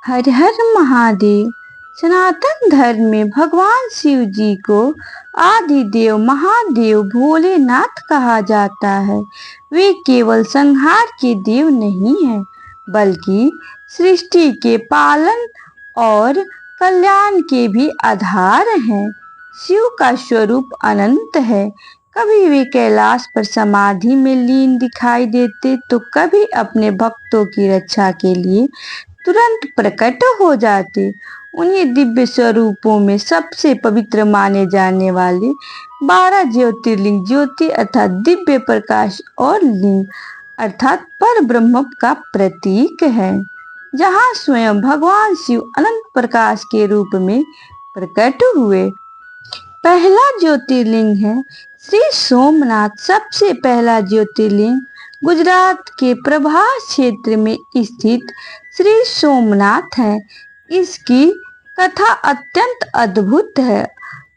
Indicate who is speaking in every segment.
Speaker 1: हर हर महादेव। सनातन धर्म में भगवान शिव जी को आदि देव महादेव भोलेनाथ कहा जाता है। वे केवल संहार के देव नहीं हैं, बल्कि सृष्टि के पालन और कल्याण के भी आधार हैं। शिव का स्वरूप अनंत है। कभी वे कैलाश पर समाधि में लीन दिखाई देते, तो कभी अपने भक्तों की रक्षा के लिए तुरंत प्रकट हो जाते। उन्हीं दिव्य स्वरूपों में सबसे पवित्र माने जाने वाले 12 ज्योतिर्लिंग, ज्योति अर्थात दिव्य प्रकाश और लिंग अर्थात पर ब्रह्म का प्रतीक है, जहाँ स्वयं भगवान शिव अनंत प्रकाश के रूप में प्रकट हुए। पहला ज्योतिर्लिंग है श्री सोमनाथ। सबसे पहला ज्योतिर्लिंग गुजरात के प्रभास क्षेत्र में स्थित श्री सोमनाथ है। इसकी कथा अत्यंत अद्भुत है।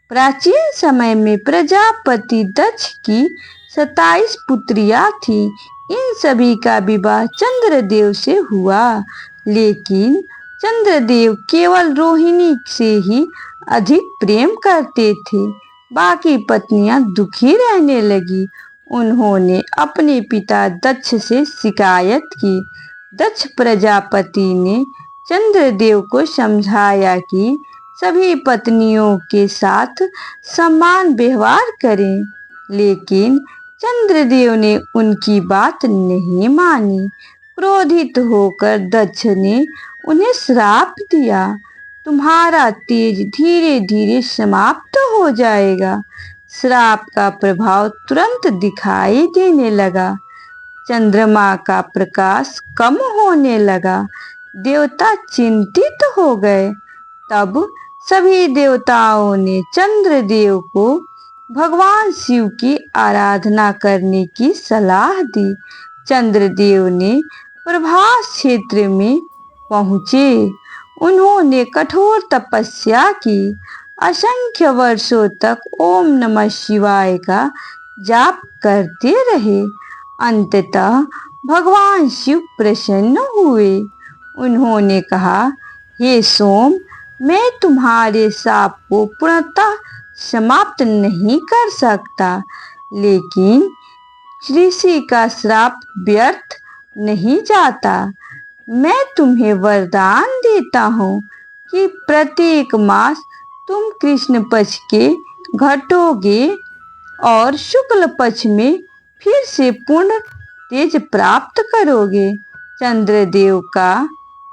Speaker 1: प्राचीन समय में प्रजापति दक्ष की 27 पुत्रियां थी। इन सभी का विवाह चंद्रदेव से हुआ, लेकिन चंद्रदेव केवल रोहिणी से ही अधिक प्रेम करते थे। बाकी पत्नियां दुखी रहने लगी। उन्होंने अपने पिता दक्ष से शिकायत की। दक्ष प्रजापति ने चंद्रदेव को समझाया कि सभी पत्नियों के साथ समान व्यवहार करें, लेकिन चंद्रदेव ने उनकी बात नहीं मानी। क्रोधित होकर दक्ष ने उन्हें श्राप दिया, तुम्हारा तेज धीरे धीरे समाप्त हो जाएगा। श्राप का प्रभाव तुरंत दिखाई देने लगा। चंद्रमा का प्रकाश कम होने लगा। देवता चिंतित हो गए। तब सभी देवताओं ने चंद्रदेव को भगवान शिव की आराधना करने की सलाह दी। चंद्रदेव ने प्रभास क्षेत्र में पहुंचे। उन्होंने कठोर तपस्या की। असंख्य वर्षों तक ओम नमः शिवाय का जाप करते रहे। अंततः भगवान शिव प्रसन्न हुए। उन्होंने कहा, हे सोम, मैं तुम्हारे शाप को पूर्णतः समाप्त नहीं कर सकता, लेकिन ऋषि का श्राप व्यर्थ नहीं जाता। मैं तुम्हें वरदान देता हूँ कि प्रत्येक मास तुम कृष्ण पक्ष के घटोगे और शुक्ल पक्ष में फिर से पूर्ण तेज प्राप्त करोगे। चंद्रदेव का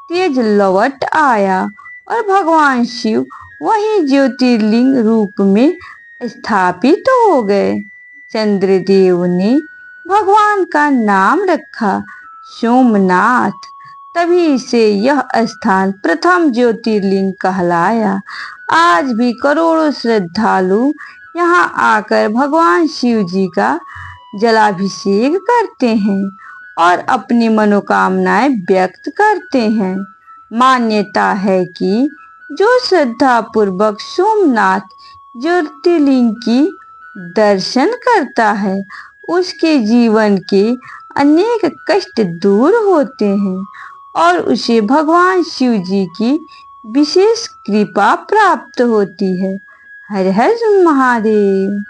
Speaker 1: तेज लौट आया और भगवान शिव वही ज्योतिर्लिंग रूप में स्थापित हो गए। चंद्रदेव ने भगवान का नाम रखा सोमनाथ। तभी से यह स्थान प्रथम ज्योतिर्लिंग कहलाया। आज भी करोड़ों श्रद्धालु यहाँ आकर भगवान शिव जी का जलाभिषेक करते हैं और अपनी मनोकामनाएं व्यक्त करते हैं। मान्यता है कि जो श्रद्धा पूर्वक सोमनाथ ज्योतिर्लिंग की दर्शन करता है, उसके जीवन के अनेक कष्ट दूर होते हैं और उसे भगवान शिव जी की विशेष कृपा प्राप्त होती है। हर हर महादेव।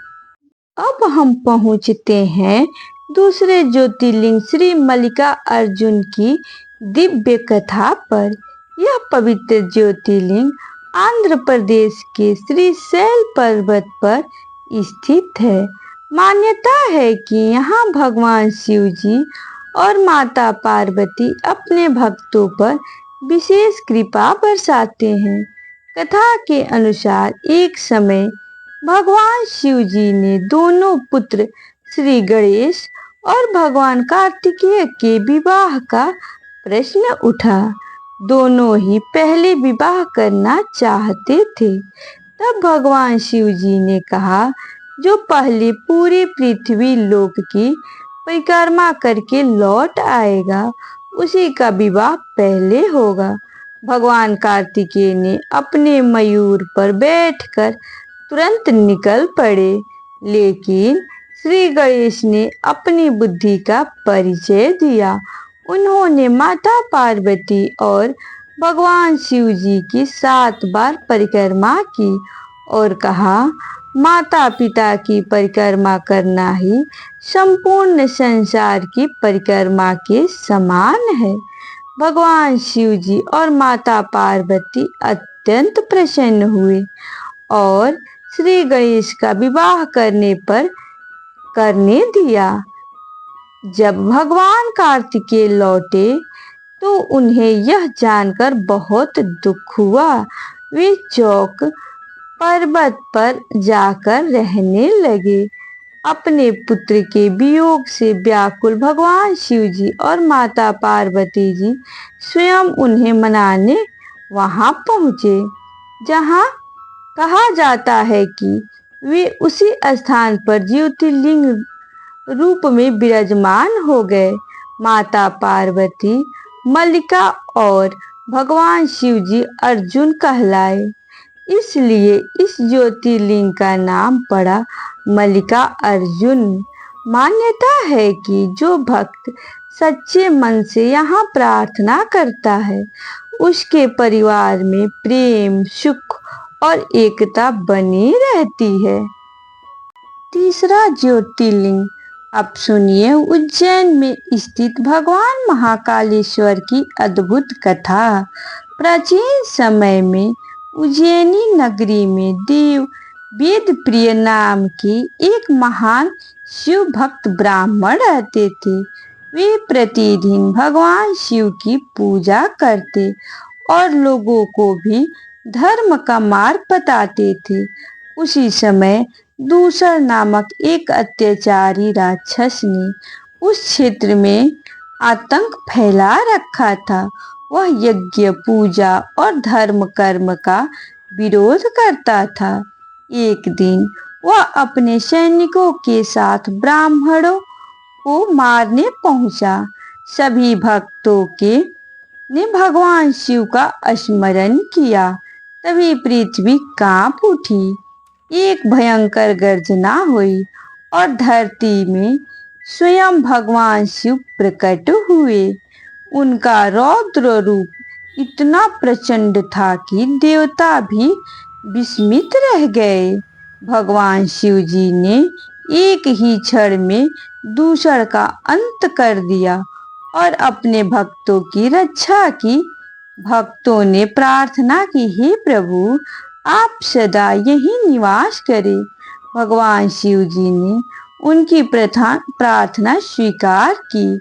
Speaker 1: अब हम पहुंचते हैं दूसरे ज्योतिर्लिंग श्री मल्लिकार्जुन की दिव्य कथा पर। यह पवित्र ज्योतिर्लिंग आंध्र प्रदेश के श्रीशैल पर्वत पर स्थित है। मान्यता है कि यहाँ भगवान शिव जी और माता पार्वती अपने भक्तों पर विशेष कृपा बरसाते हैं। कथा के अनुसार एक समय भगवान शिव जी ने दोनों पुत्र श्री गणेश और भगवान कार्तिकेय के विवाह का प्रश्न उठा। दोनों ही पहले विवाह करना चाहते थे। तब भगवान शिव जी ने कहा, जो पहले पूरे पृथ्वी लोक की परिक्रमा करके लौट आएगा, उसी का विवाह पहले होगा। भगवान कार्तिकेय ने अपने मयूर पर बैठकर तुरंत निकल पड़े, लेकिन श्री गणेश ने अपनी बुद्धि का परिचय दिया। उन्होंने माता पार्वती और भगवान शिव जी की 7 बार परिक्रमा की और कहा, माता पिता की परिक्रमा करना ही संपूर्ण संसार की परिक्रमा के समान है। भगवान शिव जी और माता पार्वती अत्यंत प्रसन्न हुए और श्री गणेश का विवाह करने दिया। जब भगवान कार्तिकेय लौटे तो उन्हें यह जानकर बहुत दुख हुआ। वे चौक पर्वत पर जाकर रहने लगे। अपने पुत्र के वियोग से व्याकुल भगवान शिव जी और माता पार्वती जी स्वयं उन्हें मनाने वहां पहुंचे। जहां कहा जाता है कि वे उसी स्थान पर ज्योतिर्लिंग रूप में विराजमान हो गए। माता पार्वती मल्लिका और भगवान शिव जी अर्जुन कहलाए, इसलिए इस ज्योतिर्लिंग का नाम पड़ा मल्लिका अर्जुन। मान्यता है कि जो भक्त सच्चे मन से यहाँ प्रार्थना करता है, उसके परिवार में प्रेम, सुख और एकता बनी रहती है। तीसरा ज्योतिर्लिंग, अब सुनिए उज्जैन में स्थित भगवान महाकालेश्वर की अद्भुत कथा। प्राचीन समय में उज्जैनी नगरी में देव वेद प्रिय नाम के एक महान शिव भक्त ब्राह्मण रहते थे। वे प्रतिदिन भगवान शिव की पूजा करते और लोगों को भी धर्म का मार्ग बताते थे। उसी समय दूसर नामक एक अत्याचारी राक्षस ने उस क्षेत्र में आतंक फैला रखा था। वह यज्ञ, पूजा और धर्म कर्म का विरोध करता था। एक दिन वह अपने सैनिकों के साथ ब्राह्मणों को मारने पहुंचा। सभी भक्तों के ने भगवान शिव का स्मरण किया। तभी पृथ्वी कांप उठी, एक भयंकर गर्जना हुई और धरती में स्वयं भगवान शिव प्रकट हुए। उनका रौद्र रूप इतना प्रचंड था कि देवता भी विस्मित रह गए। भगवान शिव जी ने एक ही क्षण में दूषण का अंत कर दिया और अपने भक्तों की रक्षा की। भक्तों ने प्रार्थना की, हे प्रभु, आप सदा यहीं निवास करें। भगवान शिव जी ने उनकी प्रार्थना स्वीकार की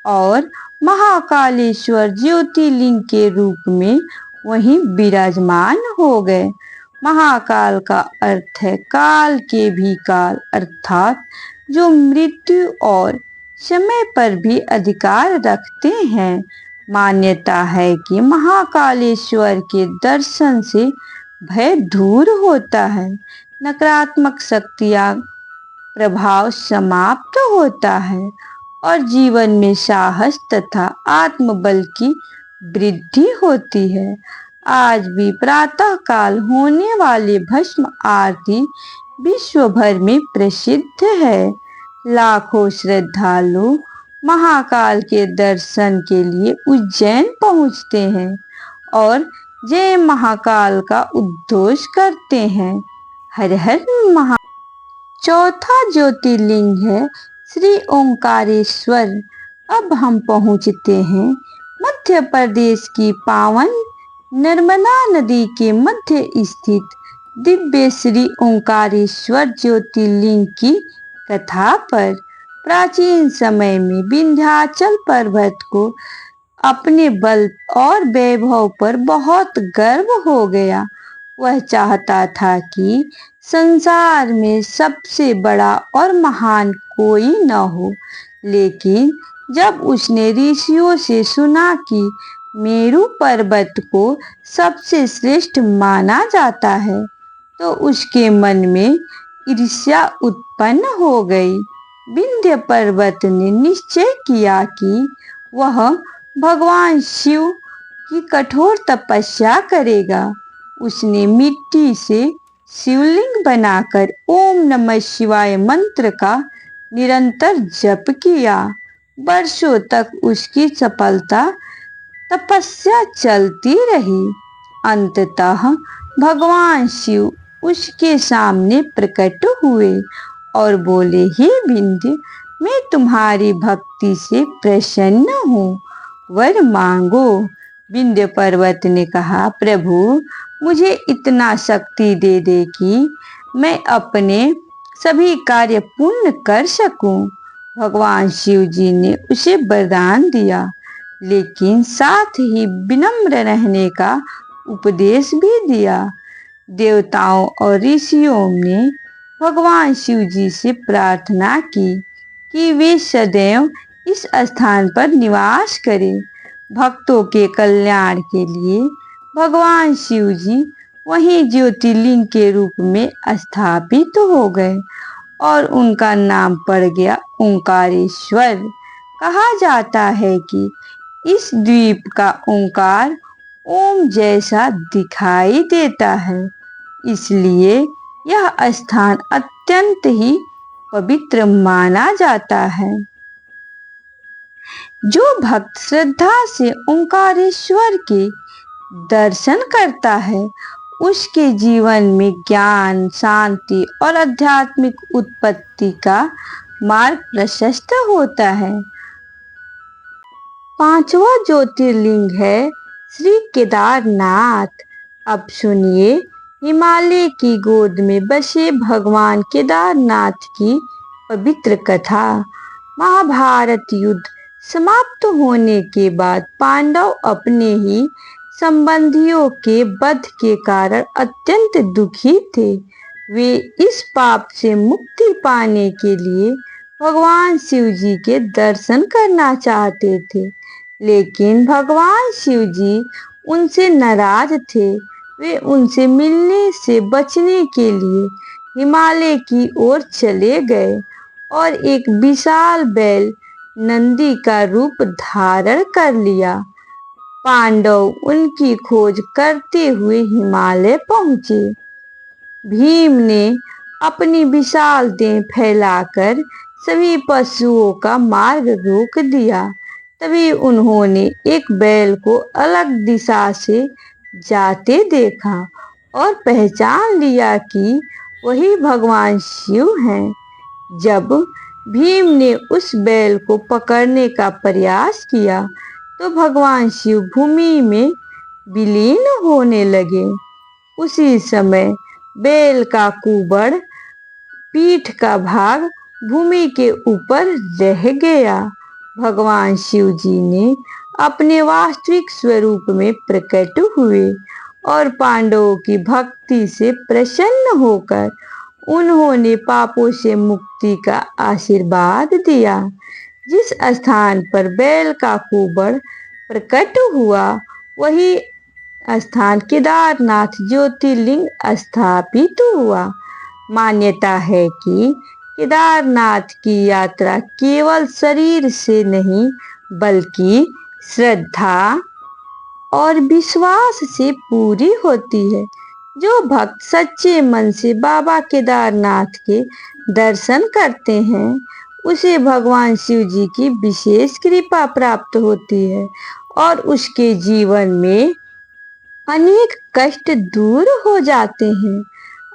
Speaker 1: और महाकालेश्वर ज्योतिर्लिंग के रूप में वहीं विराजमान हो गए। महाकाल का अर्थ है काल के भी काल, अर्थात जो मृत्यु और समय पर भी अधिकार रखते हैं। मान्यता है कि महाकालेश्वर के दर्शन से भय दूर होता है, नकारात्मक शक्तियां प्रभाव समाप्त होता है और जीवन में साहस तथा आत्मबल की वृद्धि होती है। आज भी प्रातः काल होने वाले भस्म आरती विश्व भर में प्रसिद्ध है। लाखों श्रद्धालु महाकाल के दर्शन के लिए उज्जैन पहुंचते हैं और जय महाकाल का उद्घोष करते हैं। हर हर महा। चौथा ज्योतिर्लिंग है श्री ओंकारेश्वर। अब हम पहुंचते हैं मध्य प्रदेश की पावन नर्मदा नदी के मध्य स्थित दिव्य श्री ओंकारेश्वर ज्योतिर्लिंग की कथा पर। प्राचीन समय में विंध्याचल पर्वत को अपने बल और वैभव पर बहुत गर्व हो गया। वह चाहता था कि संसार में सबसे बड़ा और महान कोई न हो। लेकिन जब उसने ऋषियों से सुना कि मेरु पर्वत को सबसे श्रेष्ठ माना जाता है, तो उसके मन में ईर्ष्या उत्पन्न हो गई। विंध्य पर्वत ने निश्चय किया कि वह भगवान शिव की कठोर तपस्या करेगा। उसने मिट्टी से शिवलिंग बनाकर ओम नमः शिवाय मंत्र का निरंतर जप किया। वर्षों तक उसकी सफलता तपस्या चलती रही। अंततः भगवान शिव उसके सामने प्रकट हुए और बोले, हे विंध्य, मैं तुम्हारी भक्ति से प्रसन्न हूँ, वर मांगो। विंध्य पर्वत ने कहा, प्रभु, मुझे इतना शक्ति दे दे कि मैं अपने सभी कार्य पूर्ण कर सकूं। भगवान शिव जी ने उसे वरदान दिया, लेकिन साथ ही विनम्र रहने का उपदेश भी दिया। देवताओं और ऋषियों ने भगवान शिव जी से प्रार्थना की कि वे सदैव इस स्थान पर निवास करें। भक्तों के कल्याण के लिए भगवान शिव जी वहीं ज्योतिर्लिंग के रूप में स्थापित हो गए और उनका नाम पड़ गया ओंकारेश्वर। कहा जाता है कि इस द्वीप का ओंकार ओम जैसा दिखाई देता है, इसलिए यह स्थान अत्यंत ही पवित्र माना जाता है। जो भक्त श्रद्धा से ओंकारेश्वर के दर्शन करता है, उसके जीवन में ज्ञान, शांति और आध्यात्मिक उत्पत्ति का मार्ग प्रशस्त होता है। पांचवा ज्योतिर्लिंग है श्री केदारनाथ। अब सुनिए हिमालय की गोद में बसे भगवान केदारनाथ की पवित्र कथा। महाभारत युद्ध समाप्त होने के बाद पांडव अपने ही संबंधियों के वध के कारण अत्यंत दुखी थे। वे इस पाप से मुक्ति पाने के लिए भगवान शिव जी के दर्शन करना चाहते थे, लेकिन भगवान शिव जी उनसे नाराज थे। वे उनसे मिलने से बचने के लिए हिमालय की ओर चले गए और एक विशाल बैल नंदी का रूप धारण कर लिया। पांडव उनकी खोज करते हुए हिमालय पहुंचे। भीम ने अपनी विशाल देह फैलाकर सभी पशुओं का मार्ग रोक दिया। तभी उन्होंने एक बैल को अलग दिशा से जाते देखा और पहचान लिया कि वही भगवान शिव हैं। जब भीम ने उस बैल को पकड़ने का प्रयास किया तो भगवान शिव भूमि में विलीन होने लगे। उसी समय बैल का कुबड़, पीठ का भाग भूमि के ऊपर रह गया। भगवान शिव जी ने अपने वास्तविक स्वरूप में प्रकट हुए और पांडवों की भक्ति से प्रसन्न होकर उन्होंने पापों से मुक्ति का आशीर्वाद दिया। जिस स्थान पर बैल का कुबड़ प्रकट हुआ, वही स्थान केदारनाथ ज्योतिर्लिंग स्थापित हुआ। मान्यता है कि केदारनाथ की यात्रा केवल शरीर से नहीं, बल्कि श्रद्धा और विश्वास से पूरी होती है। जो भक्त सच्चे मन से बाबा केदारनाथ के दर्शन करते हैं, उसे भगवान शिव जी की विशेष कृपा प्राप्त होती है और उसके जीवन में अनेक कष्ट दूर हो जाते हैं।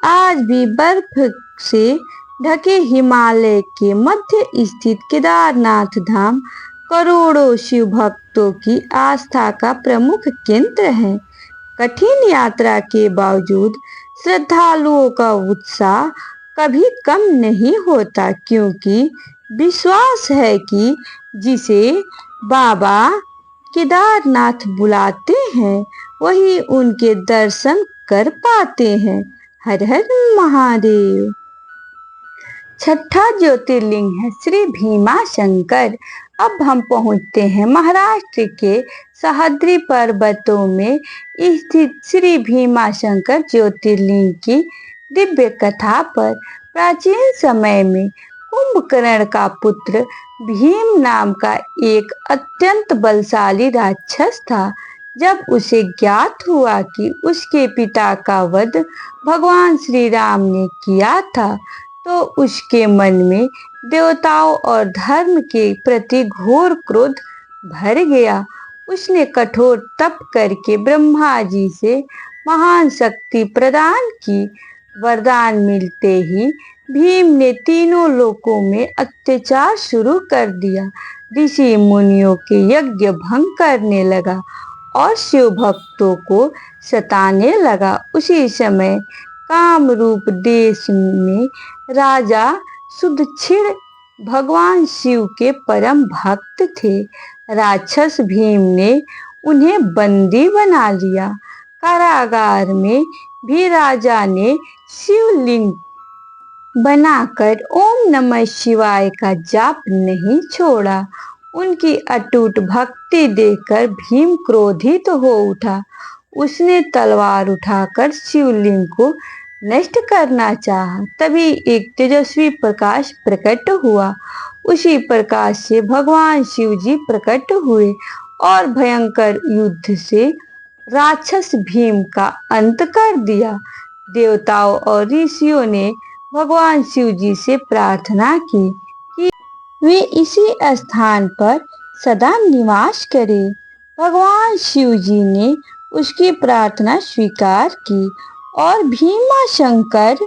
Speaker 1: आज भी बर्फ से ढके हिमालय के मध्य स्थित केदारनाथ धाम करोड़ों शिव भक्तों की आस्था का प्रमुख केंद्र है। कठिन यात्रा के बावजूद श्रद्धालुओं का उत्साह कभी कम नहीं होता, क्योंकि विश्वास है कि जिसे बाबा केदारनाथ बुलाते हैं, वही उनके दर्शन कर पाते हैं। हर हर महादेव। छठा ज्योतिर्लिंग है श्री भीमाशंकर। अब हम पहुंचते हैं महाराष्ट्र के सह्याद्री पर्वतों में स्थित श्री भीमाशंकर ज्योतिर्लिंग की दिव्य कथा पर। प्राचीन समय में कुंभकर्ण का पुत्र भीम नाम का एक अत्यंत बलशाली राक्षस था। जब उसे ज्ञात हुआ कि उसके पिता का वध भगवान श्री राम ने किया था, तो उसके मन में देवताओं और धर्म के प्रति घोर क्रोध भर गया। उसने कठोर तप करके ब्रह्मा जी से महान शक्ति प्रदान की। वरदान मिलते ही भीम ने तीनों लोकों में अत्याचार शुरू कर दिया। ऋषि मुनियों के यज्ञ भंग करने लगा और शिव भक्तों को सताने लगा। उसी समय कामरूप देश में राजा सुदक्षिण भगवान शिव के परम भक्त थे। राक्षस भीम ने उन्हें बंदी बना लिया। कारागार में भी राजा ने शिवलिंग बनाकर ओम नमः शिवाय का जाप नहीं छोड़ा। उनकी अटूट भक्ति देखकर भीम क्रोधित हो उठा। उसने तलवार उठाकर शिवलिंग को नष्ट करना चाहा। तभी एक तेजस्वी प्रकाश प्रकट हुआ। उसी प्रकाश से भगवान शिव जी प्रकट हुए और भयंकर युद्ध से राक्षस भीम का अंत कर दिया। देवताओं और ऋषियों ने भगवान शिव जी से प्रार्थना की कि वे इसी स्थान पर सदा निवास करें। भगवान शिव जी ने उसकी प्रार्थना स्वीकार की और भीमा शंकर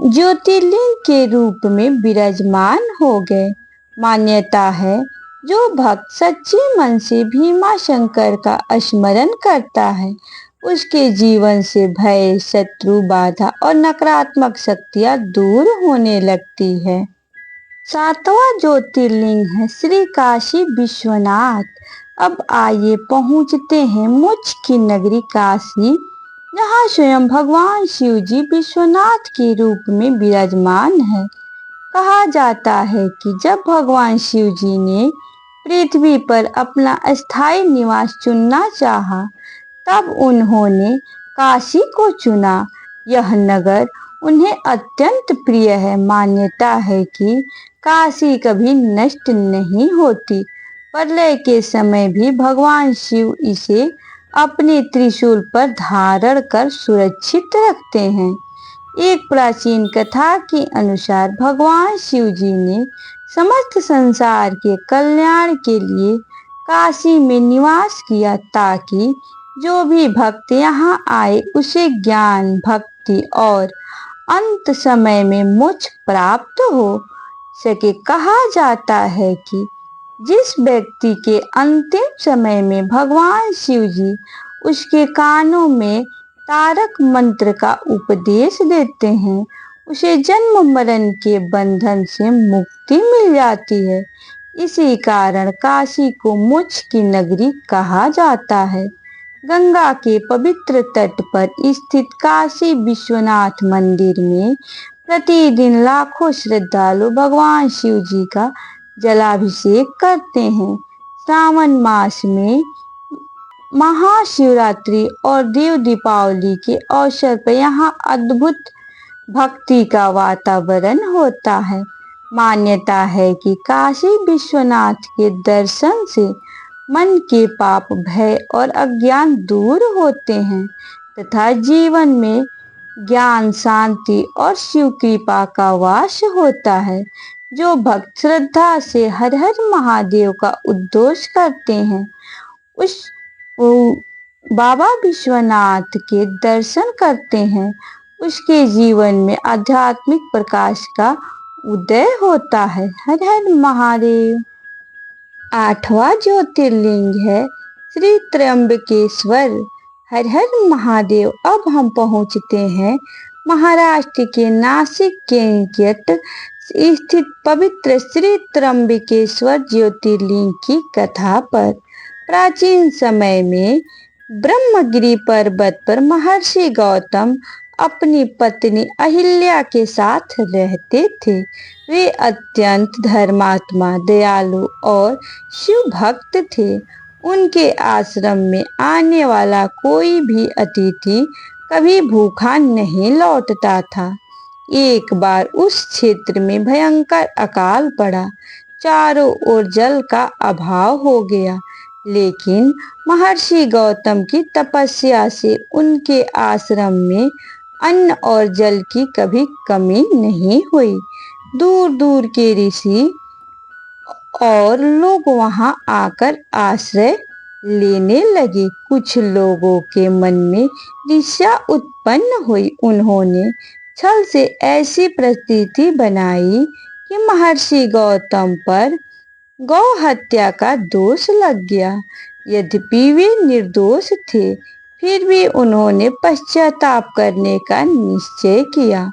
Speaker 1: ज्योतिर्लिंग के रूप में विराजमान हो गए। मान्यता है, जो भक्त सच्चे मन से भीमा शंकर का स्मरण करता है, उसके जीवन से भय, शत्रु, बाधा और नकारात्मक शक्तियां दूर होने लगती है। सातवां ज्योतिर्लिंग है श्री काशी विश्वनाथ। अब आइए पहुंचते हैं मोक्ष की नगरी काशी, जहाँ स्वयं भगवान शिव जी विश्वनाथ के रूप में विराजमान है। कहा जाता है कि जब भगवान शिव जी ने पृथ्वी पर अपना स्थायी निवास चुनना चाहा, तब उन्होंने काशी को चुना। यह नगर उन्हें अत्यंत प्रिय है। मान्यता है कि काशी कभी नष्ट नहीं होती। प्रलय के समय भी भगवान शिव इसे अपने त्रिशूल पर धारण कर सुरक्षित रखते हैं। एक प्राचीन कथा के अनुसार भगवान शिव जी ने समस्त संसार के कल्याण के लिए काशी में निवास किया, ताकि जो भी भक्त यहाँ आए उसे ज्ञान, भक्ति और अंत समय में मोक्ष प्राप्त हो सके। कहा जाता है कि जिस व्यक्ति के अंतिम समय में भगवान शिव जी उसके कानों में तारक मंत्र का उपदेश देते हैं, उसे जन्म मरण के बंधन से मुक्ति मिल जाती है। इसी कारण काशी को मोक्ष की नगरी कहा जाता है। गंगा के पवित्र तट पर स्थित काशी विश्वनाथ मंदिर में प्रतिदिन लाखों श्रद्धालु भगवान शिव जी का जलाभिषेक करते हैं। श्रावण मास में महाशिवरात्रि और देव दीपावली के अवसर पर यहाँ अद्भुत भक्ति का वातावरण होता है। मान्यता है कि काशी विश्वनाथ के दर्शन से मन के पाप, भय और अज्ञान दूर होते हैं तथा जीवन में ज्ञान, शांति और शिव कृपा का वास होता है। जो भक्त श्रद्धा से हर हर महादेव का उद्घोष करते हैं, उस बाबा विश्वनाथ के दर्शन करते हैं, उसके जीवन में आध्यात्मिक प्रकाश का उदय होता है। हर हर महादेव। आठवां ज्योतिर्लिंग है श्री त्र्यंबकेश्वर। हर हर महादेव। अब हम पहुंचते हैं महाराष्ट्र के नासिक के निकट स्थित पवित्र श्री त्र्यंबकेश्वर ज्योतिर्लिंग की कथा पर। प्राचीन समय में ब्रह्मगिरि पर्वत पर महर्षि गौतम अपनी पत्नी अहिल्या के साथ रहते थे। वे अत्यंत धर्मात्मा, दयालु और शिव भक्त थे। उनके आश्रम में आने वाला कोई भी अतिथि कभी भूखा नहीं लौटता था। एक बार उस क्षेत्र में भयंकर अकाल पड़ा। चारों ओर जल का अभाव हो गया, लेकिन महर्षि गौतम की तपस्या से उनके आश्रम में अन्न और जल की कभी कमी नहीं हुई। दूर दूर के ऋषि और लोग वहां आकर आश्रय लेने लगे। कुछ लोगों के मन में ईर्ष्या उत्पन्न हुई। उन्होंने छल से ऐसी परिस्थिति बनाई कि महर्षि गौतम पर गौ हत्या का दोष लग गया। यद्यपि वे निर्दोष थे, फिर भी उन्होंने पश्चाताप करने का निश्चय किया।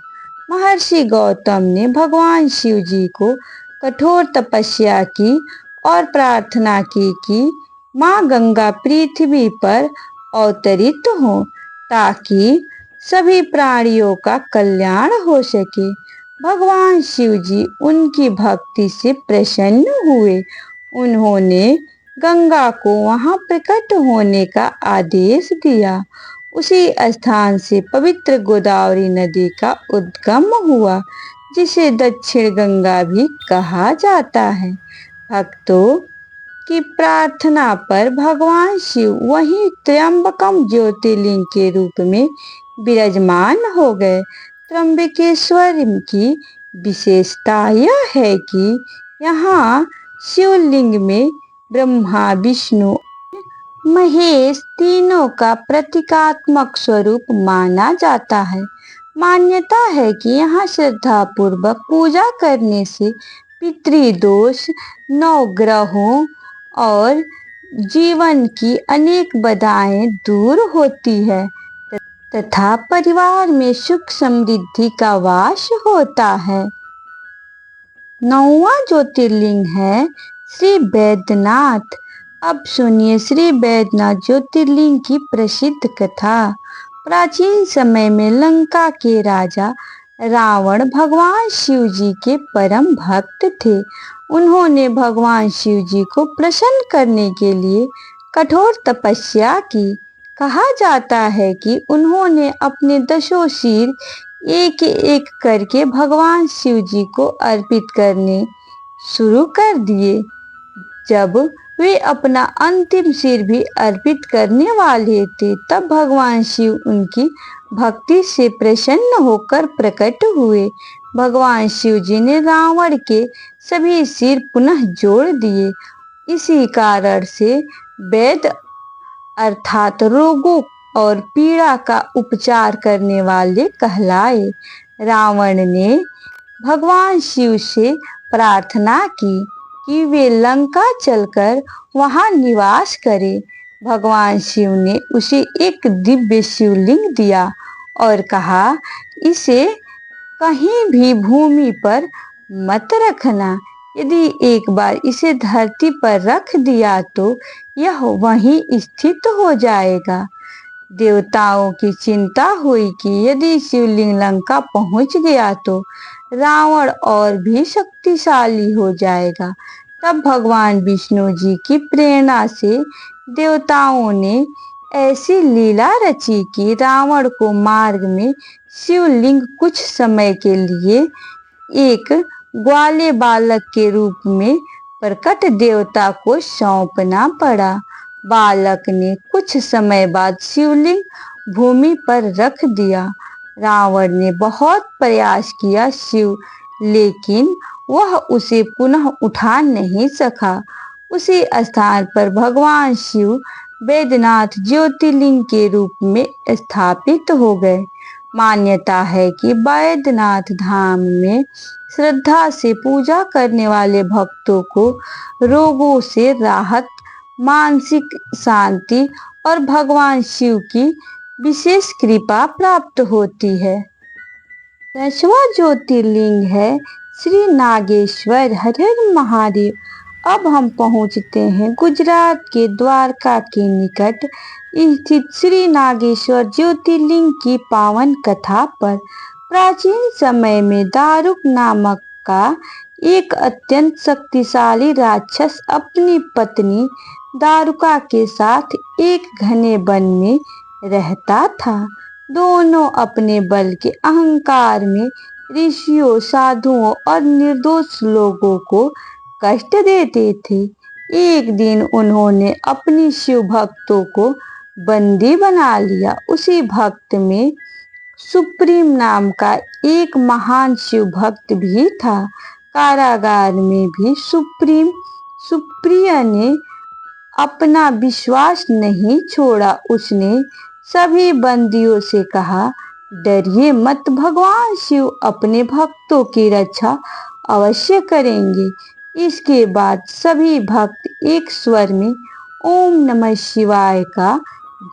Speaker 1: महर्षि गौतम ने भगवान शिव जी को कठोर तपस्या की और प्रार्थना की कि माँ गंगा पृथ्वी पर अवतरित हो ताकि सभी प्राणियों का कल्याण हो सके। भगवान शिव जी उनकी भक्ति से प्रसन्न हुए। उन्होंने गंगा को वहां प्रकट होने का आदेश दिया। उसी स्थान से पवित्र गोदावरी नदी का उद्गम हुआ, जिसे दक्षिण गंगा भी कहा जाता है। भक्तों की प्रार्थना पर भगवान शिव वहीं त्र्यंबकम ज्योतिर्लिंग के रूप में विराजमान हो गए। त्र्यंबकेश्वर की विशेषता यह है कि यहाँ शिवलिंग में ब्रह्मा, विष्णु, महेश तीनों का प्रतीकात्मक स्वरूप माना जाता है। मान्यता है कि यहाँ श्रद्धापूर्वक पूजा करने से पितृदोष, नवग्रहों और जीवन की अनेक बाधाएं दूर होती है तथा परिवार में सुख समृद्धि का वास होता है। 9वां ज्योतिर्लिंग है श्री बैद्यनाथ। अब सुनिए श्री बैद्यनाथ ज्योतिर्लिंग की प्रसिद्ध कथा। प्राचीन समय में लंका के राजा रावण भगवान शिव जी के परम भक्त थे। उन्होंने भगवान शिव जी को प्रसन्न करने के लिए कठोर तपस्या की। कहा जाता है कि उन्होंने अपने 10 सिर एक एक करके भगवान शिव जी को अर्पित करने शुरू कर दिए। जब वे अपना अंतिम सिर भी अर्पित करने वाले थे, तब भगवान शिव उनकी भक्ति से प्रसन्न होकर प्रकट हुए। भगवान शिव जी ने रावण के सभी सिर पुनः जोड़ दिए। इसी कारण से वैद्य अर्थात रोगों और पीड़ा का उपचार करने वाले कहलाए। रावण ने भगवान शिव से प्रार्थना की कि वे लंका चलकर वहां निवास करें। भगवान शिव ने उसे एक दिव्य शिवलिंग दिया और कहा, इसे कहीं भी भूमि पर मत रखना। यदि एक बार इसे धरती पर रख दिया तो यह वहीं स्थित हो जाएगा। देवताओं की चिंता हुई कि यदि शिवलिंग लंका पहुंच गया तो रावण और भी शक्तिशाली हो जाएगा। तब भगवान विष्णु जी की प्रेरणा से देवताओं ने ऐसी लीला रची कि रावण को मार्ग में शिवलिंग कुछ समय के लिए एक ग्वाले बालक के रूप में प्रकट देवता को सौंपना पड़ा। बालक ने कुछ समय बाद शिवलिंग भूमि पर रख दिया। रावण ने बहुत प्रयास किया लेकिन वह उसे पुनः उठा नहीं सका। उसी स्थान पर भगवान शिव बैद्यनाथ ज्योतिर्लिंग के रूप में स्थापित हो गए। मान्यता है कि बैद्यनाथ धाम में श्रद्धा से पूजा करने वाले भक्तों को रोगों से राहत, मानसिक शांति और भगवान शिव की विशेष कृपा प्राप्त होती है। 10वां ज्योतिर्लिंग है श्री नागेश्वर। हर हर महादेव। अब हम पहुंचते हैं गुजरात के द्वारका के निकट स्थित श्री नागेश्वर ज्योतिर्लिंग की पावन कथा पर। प्राचीन समय में दारुक नामक का एक अत्यंत शक्तिशाली राक्षस अपनी पत्नी दारुका के साथ एक घने वन में रहता था। दोनों अपने बल के अहंकार में ऋषियों, साधुओं और निर्दोष लोगों को कष्ट देते थे। एक दिन उन्होंने अपनी शिव भक्तों को बंदी बना लिया। उसी भक्त में सुप्रीम नाम का एक महान शिव भक्त भी था। कारागार में भी सुप्रीम सुप्रिया ने अपना विश्वास नहीं छोड़ा। उसने सभी बंदियों से कहा, डरिए मत, भगवान शिव अपने भक्तों की रक्षा अवश्य करेंगे। इसके बाद सभी भक्त एक स्वर में ओम नमः शिवाय का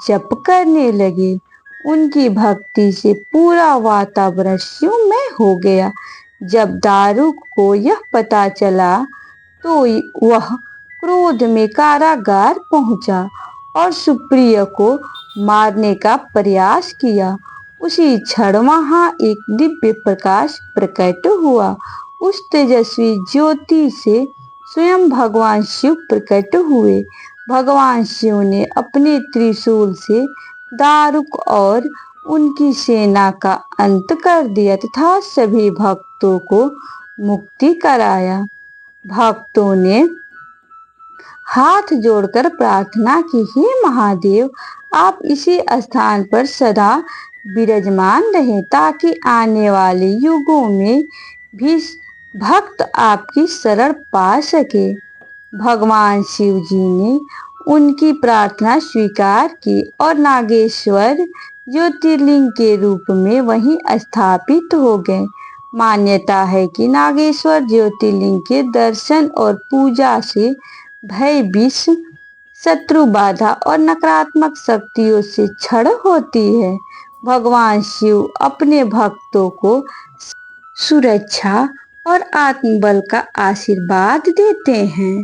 Speaker 1: जप करने लगे। उनकी भक्ति से पूरा वातावरण शिवमय हो गया। जब दारुक को यह पता चला तो वह क्रोध में कारागार पहुंचा और सुप्रिया को मारने का प्रयास किया। उसी क्षण वहां एक दिव्य प्रकाश प्रकट हुआ। उस तेजस्वी ज्योति से स्वयं भगवान शिव प्रकट हुए। भगवान शिव ने अपने त्रिशूल से दारुक और उनकी सेना का अंत कर दिया तथा सभी भक्तों को मुक्ति कराया। भक्तों ने हाथ जोड़कर प्रार्थना की, हे महादेव, आप इसी स्थान पर सदा विराजमान रहें ताकि आने वाले युगों में भी भक्त आपकी शरण पा सके। भगवान शिव जी ने उनकी प्रार्थना स्वीकार की और नागेश्वर ज्योतिर्लिंग के रूप में वहीं स्थापित हो गए। मान्यता है कि नागेश्वर ज्योतिर्लिंग के दर्शन और पूजा से भय, विष, शत्रु बाधा और नकारात्मक शक्तियों से क्षण होती है। भगवान शिव अपने भक्तों को सुरक्षा और आत्मबल का आशीर्वाद देते हैं।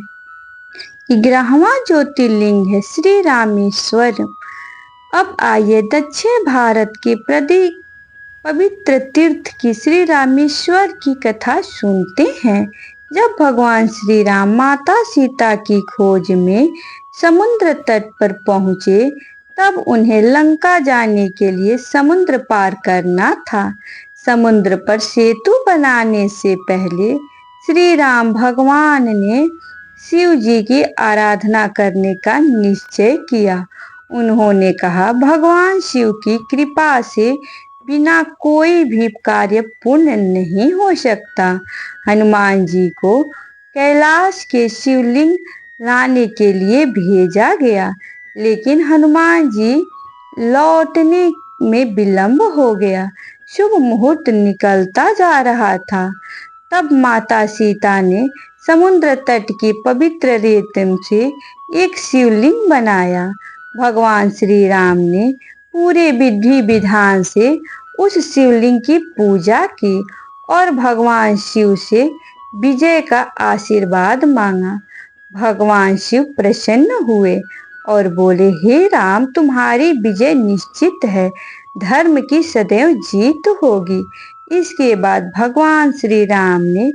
Speaker 1: 11वां ज्योतिर्लिंग है श्री रामेश्वर। अब आइए दक्षिण भारत के पवित्र तीर्थ की श्री रामेश्वर की कथा सुनते हैं। जब भगवान श्री राम माता सीता की खोज में समुद्र तट पर पहुंचे तब उन्हें लंका जाने के लिए समुद्र पार करना था। समुद्र पर सेतु बनाने से पहले श्री राम भगवान ने शिव जी की आराधना करने का निश्चय किया। उन्होंने कहा, भगवान शिव की कृपा से बिना कोई भी कार्य पूर्ण नहीं हो सकता। हनुमान जी को कैलाश के शिवलिंग लाने के लिए भेजा गया, लेकिन हनुमान जी लौटने में विलंब हो गया। शुभ मुहूर्त निकलता जा रहा था। तब माता सीता ने समुद्र तट की पवित्र रेत से एक शिवलिंग बनाया। भगवान श्री राम ने पूरे विधि विधान से उस शिवलिंग की पूजा की और भगवान शिव से विजय का आशीर्वाद मांगा। भगवान शिव प्रसन्न हुए और बोले, हे राम, तुम्हारी विजय निश्चित है, धर्म की सदैव जीत होगी। इसके बाद भगवान श्री राम ने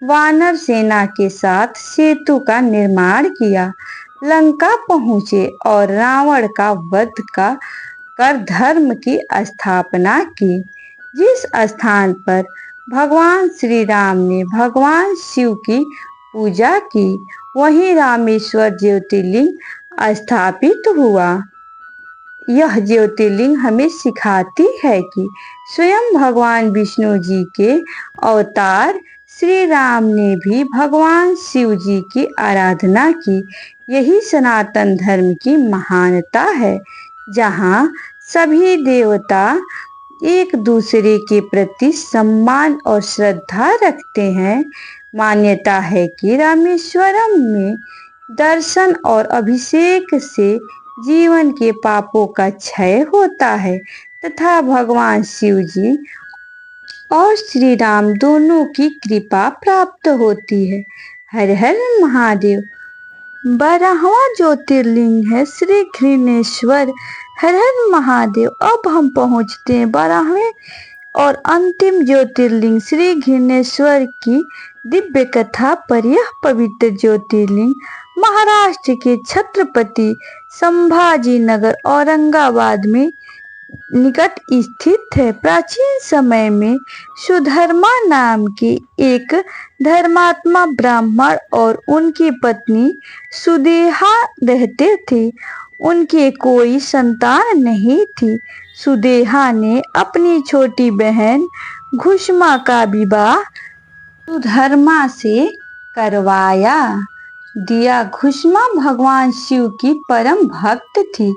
Speaker 1: वानर सेना के साथ सेतु का निर्माण किया, लंका पहुंचे और रावण का वध कर धर्म की स्थापना की। जिस स्थान पर भगवान श्री राम ने भगवान शिव की पूजा की वहीं रामेश्वर ज्योतिर्लिंग स्थापित हुआ। यह ज्योतिर्लिंग हमें सिखाती है कि स्वयं भगवान विष्णु जी के अवतार श्री राम ने भी भगवान शिव जी की आराधना की। यही सनातन धर्म की महानता है, जहाँ सभी देवता एक दूसरे के प्रति सम्मान और श्रद्धा रखते हैं। मान्यता है कि रामेश्वरम में दर्शन और अभिषेक से जीवन के पापों का क्षय होता है तथा भगवान शिव जी और श्री राम दोनों की कृपा प्राप्त होती है। हर हर महादेव। 12वां ज्योतिर्लिंग है श्री घृणेश्वर। हर हर महादेव। अब हम पहुंचते हैं 12वें और अंतिम ज्योतिर्लिंग श्री घृणेश्वर की दिव्य कथा पर। यह पवित्र ज्योतिर्लिंग महाराष्ट्र के छत्रपति संभाजी नगर औरंगाबाद में निकट स्थित है। प्राचीन समय में सुधर्मा नाम के एक धर्मात्मा ब्राह्मण और उनकी पत्नी सुदेहा रहते थे। उनके कोई संतान नहीं थी। सुदेहा ने अपनी छोटी बहन घुष्मा का विवाह सुधर्मा से करवाया। दिया घुष्मा भगवान शिव की परम भक्त थी।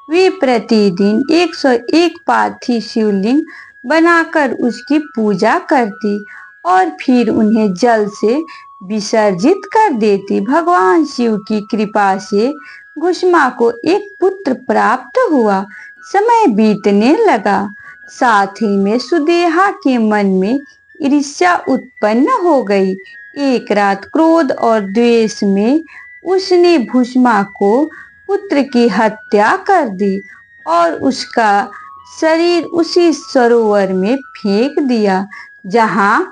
Speaker 1: वे प्रतिदिन 101 पार्थी शिवलिंग बनाकर उसकी पूजा करती और फिर उन्हें जल से विसर्जित कर देती। भगवान शिव की कृपा से घुष्मा को एक पुत्र प्राप्त हुआ। समय बीतने लगा, साथ ही में सुदेहा के मन में ईर्ष्या उत्पन्न हो गई। एक रात क्रोध और द्वेष में उसने भुष्मा को पुत्र की हत्या कर दी और उसका शरीर उसी सरोवर में फेंक दिया जहां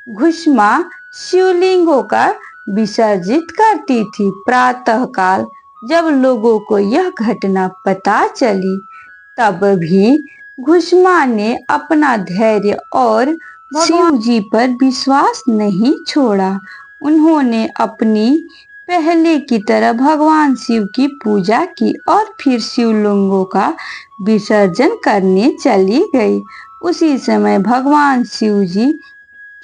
Speaker 1: घुष्मा शिवलिंगों का विसर्जित करती थी। प्रातःकाल जब लोगों को यह घटना पता चली, तब भी घुष्मा ने अपना धैर्य और शिव जी पर विश्वास नहीं छोड़ा। उन्होंने अपनी पहले की तरह भगवान शिव की पूजा की और फिर शिवलिंगों का विसर्जन करने चली गई। उसी समय भगवान शिव जी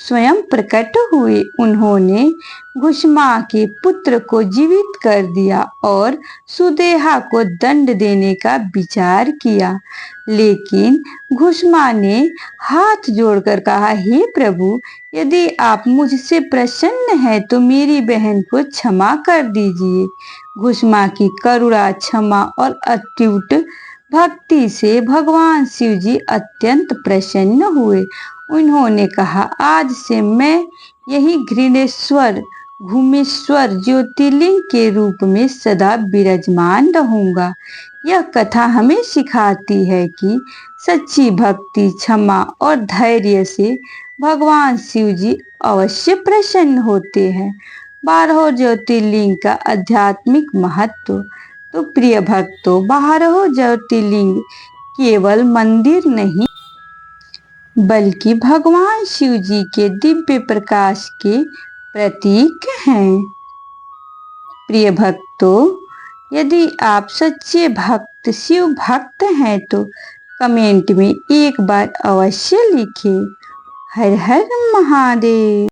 Speaker 1: स्वयं प्रकट हुए। उन्होंने घुष्मा के पुत्र को जीवित कर दिया और सुदेहा को दंड देने का विचार किया, लेकिन घुष्मा ने हाथ जोड़कर कहा, हे प्रभु, यदि आप मुझसे प्रसन्न हैं तो मेरी बहन को क्षमा कर दीजिए। घुष्मा की करुणा, क्षमा और अटूट भक्ति से भगवान शिव जी अत्यंत प्रसन्न हुए। उन्होंने कहा, आज से मैं यही घृणेश्वर घुमेश्वर ज्योतिर्लिंग के रूप में सदा विराजमान रहूंगा। यह कथा हमें सिखाती है कि सच्ची भक्ति, क्षमा और धैर्य से भगवान शिव जी अवश्य प्रसन्न होते हैं। 12 ज्योतिर्लिंग का आध्यात्मिक महत्व। तो प्रिय भक्तों, 12 ज्योतिर्लिंग केवल मंदिर नहीं बल्कि भगवान शिव जी के दिव्य प्रकाश के प्रतीक हैं। प्रिय भक्तों, यदि आप सच्चे भक्त, शिव भक्त हैं तो कमेंट में एक बार अवश्य लिखें। हर हर महादेव।